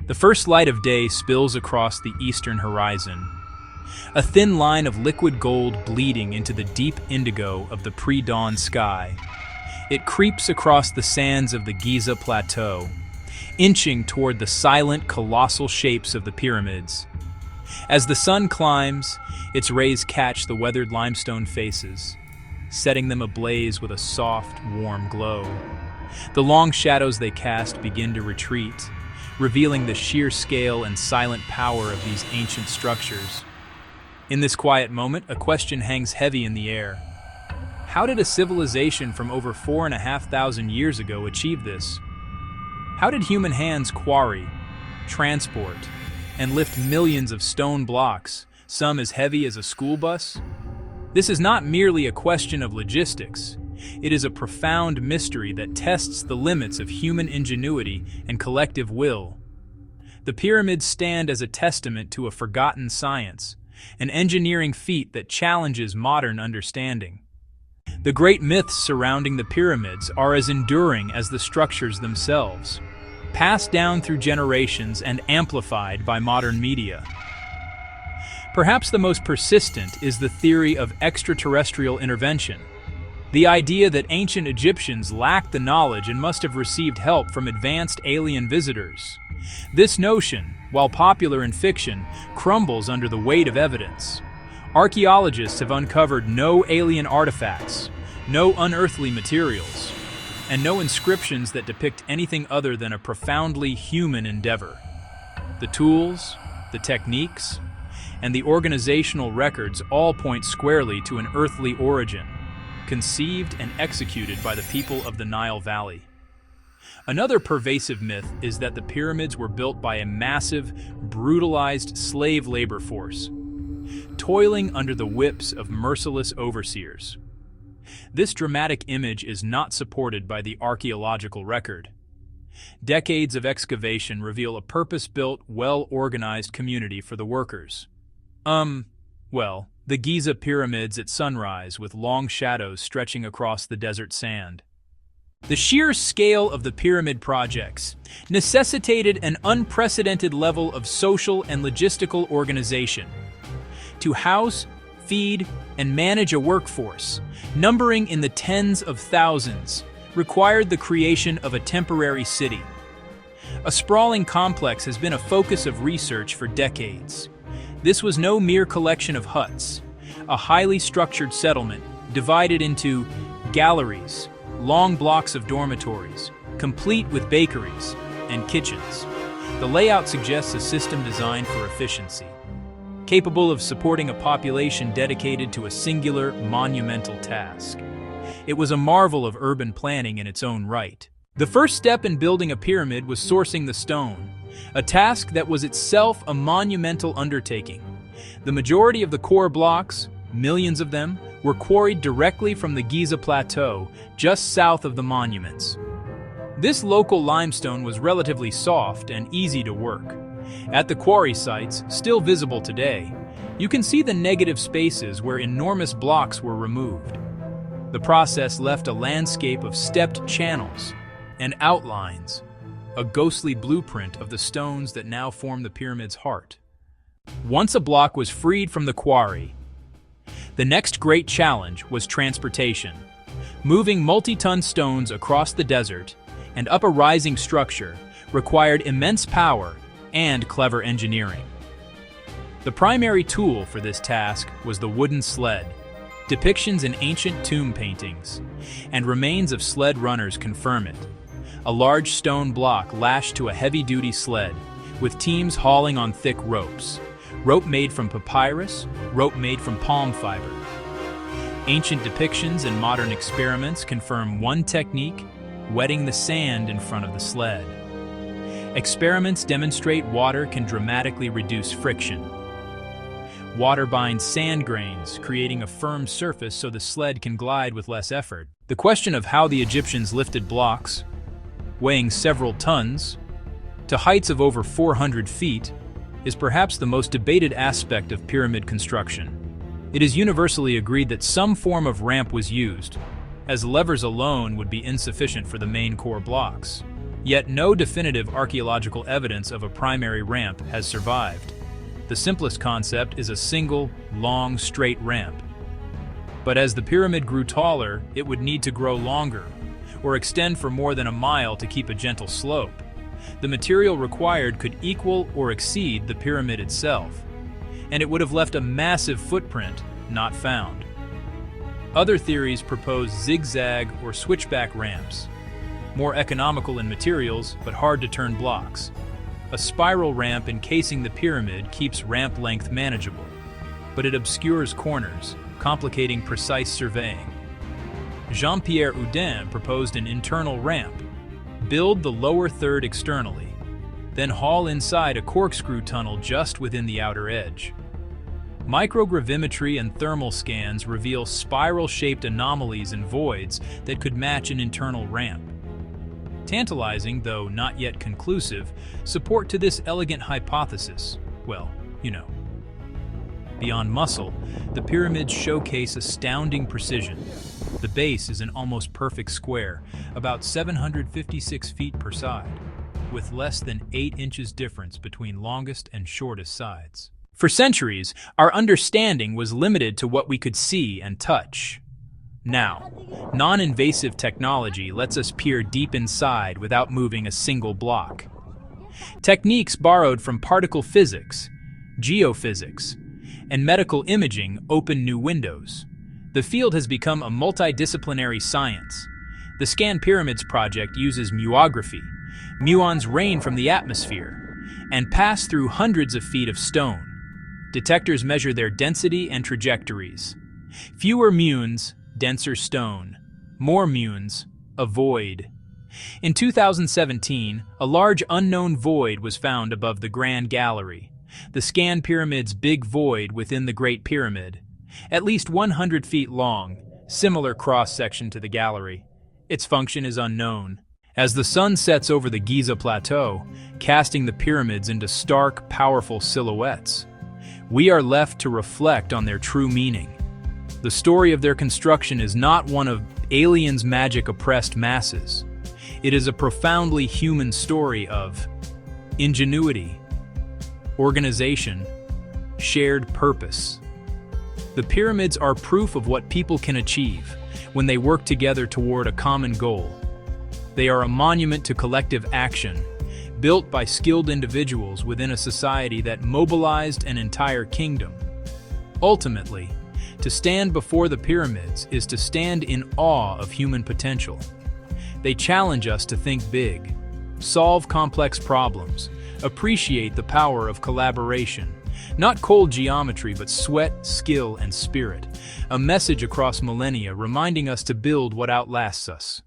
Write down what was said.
The first light of day spills across the eastern horizon, a thin line of liquid gold bleeding into the deep indigo of the pre-dawn sky. It creeps across the sands of the Giza Plateau, inching toward the silent, colossal shapes of the pyramids. As the sun climbs, its rays catch the weathered limestone faces, setting them ablaze with a soft, warm glow. The long shadows they cast begin to retreat, revealing the sheer scale and silent power of these ancient structures. In this quiet moment, a question hangs heavy in the air. How did a civilization from over 4,500 years ago achieve this? How did human hands quarry, transport, and lift millions of stone blocks, some as heavy as a school bus? This is not merely a question of logistics. It is a profound mystery that tests the limits of human ingenuity and collective will. The pyramids stand as a testament to a forgotten science, an engineering feat that challenges modern understanding. The great myths surrounding the pyramids are as enduring as the structures themselves, passed down through generations and amplified by modern media. Perhaps the most persistent is the theory of extraterrestrial intervention. The idea that ancient Egyptians lacked the knowledge and must have received help from advanced alien visitors. This notion, while popular in fiction, crumbles under the weight of evidence. Archaeologists have uncovered no alien artifacts, no unearthly materials, and no inscriptions that depict anything other than a profoundly human endeavor. The tools, the techniques, and the organizational records all point squarely to an earthly origin, conceived and executed by the people of the Nile Valley. Another pervasive myth is that the pyramids were built by a massive, brutalized slave labor force, toiling under the whips of merciless overseers. This dramatic image is not supported by the archaeological record. Decades of excavation reveal a purpose-built, well-organized community for the workers. The Giza pyramids at sunrise with long shadows stretching across the desert sand. The sheer scale of the pyramid projects necessitated an unprecedented level of social and logistical organization. To house, feed, and manage a workforce, numbering in the tens of thousands, required the creation of a temporary city. A sprawling complex has been a focus of research for decades. This was no mere collection of huts, a highly structured settlement divided into galleries, long blocks of dormitories, complete with bakeries and kitchens. The layout suggests a system designed for efficiency, capable of supporting a population dedicated to a singular, monumental task. It was a marvel of urban planning in its own right. The first step in building a pyramid was sourcing the stone, a task that was itself a monumental undertaking. The majority of the core blocks, millions of them, were quarried directly from the Giza Plateau, just south of the monuments. This local limestone was relatively soft and easy to work. At the quarry sites, still visible today, you can see the negative spaces where enormous blocks were removed. The process left a landscape of stepped channels and outlines, a ghostly blueprint of the stones that now form the pyramid's heart. Once a block was freed from the quarry, the next great challenge was transportation. Moving multi-ton stones across the desert and up a rising structure required immense power and clever engineering. The primary tool for this task was the wooden sled. Depictions in ancient tomb paintings and remains of sled runners confirm it. A large stone block lashed to a heavy-duty sled, with teams hauling on thick ropes. Rope made from papyrus, rope made from palm fiber. Ancient depictions and modern experiments confirm one technique: wetting the sand in front of the sled. Experiments demonstrate water can dramatically reduce friction. Water binds sand grains, creating a firm surface so the sled can glide with less effort. The question of how the Egyptians lifted blocks, weighing several tons, to heights of over 400 feet, is perhaps the most debated aspect of pyramid construction. It is universally agreed that some form of ramp was used, as levers alone would be insufficient for the main core blocks. Yet no definitive archaeological evidence of a primary ramp has survived. The simplest concept is a single, long, straight ramp. But as the pyramid grew taller, it would need to grow longer, or extend for more than a mile to keep a gentle slope. The material required could equal or exceed the pyramid itself, and it would have left a massive footprint not found. Other theories propose zigzag or switchback ramps, more economical in materials but hard to turn blocks. A spiral ramp encasing the pyramid keeps ramp length manageable, but it obscures corners, complicating precise surveying. Jean-Pierre Houdin proposed an internal ramp. Build the lower third externally, then haul inside a corkscrew tunnel just within the outer edge. Microgravimetry and thermal scans reveal spiral-shaped anomalies and voids that could match an internal ramp. Tantalizing, though not yet conclusive, support to this elegant hypothesis, well, you know. Beyond muscle, the pyramids showcase astounding precision. The base is an almost perfect square, about 756 feet per side, with less than 8 inches difference between longest and shortest sides. For centuries, our understanding was limited to what we could see and touch. Now, non-invasive technology lets us peer deep inside without moving a single block. Techniques borrowed from particle physics, geophysics, and medical imaging open new windows. The field has become a multidisciplinary science. The Scan Pyramids project uses muography. Muons rain from the atmosphere and pass through hundreds of feet of stone. Detectors measure their density and trajectories. Fewer muons, denser stone. More muons, a void. In 2017, a large unknown void was found above the Grand Gallery, the Scan Pyramid's big void within the Great Pyramid. At least 100 feet long, similar cross-section to the gallery. Its function is unknown. As the sun sets over the Giza Plateau, casting the pyramids into stark, powerful silhouettes, we are left to reflect on their true meaning. The story of their construction is not one of aliens' magic oppressed masses. It is a profoundly human story of ingenuity, organization, shared purpose. The pyramids are proof of what people can achieve when they work together toward a common goal. They are a monument to collective action, built by skilled individuals within a society that mobilized an entire kingdom. Ultimately, to stand before the pyramids is to stand in awe of human potential. They challenge us to think big, solve complex problems, appreciate the power of collaboration. Not cold geometry, but sweat, skill, and spirit. A message across millennia reminding us to build what outlasts us.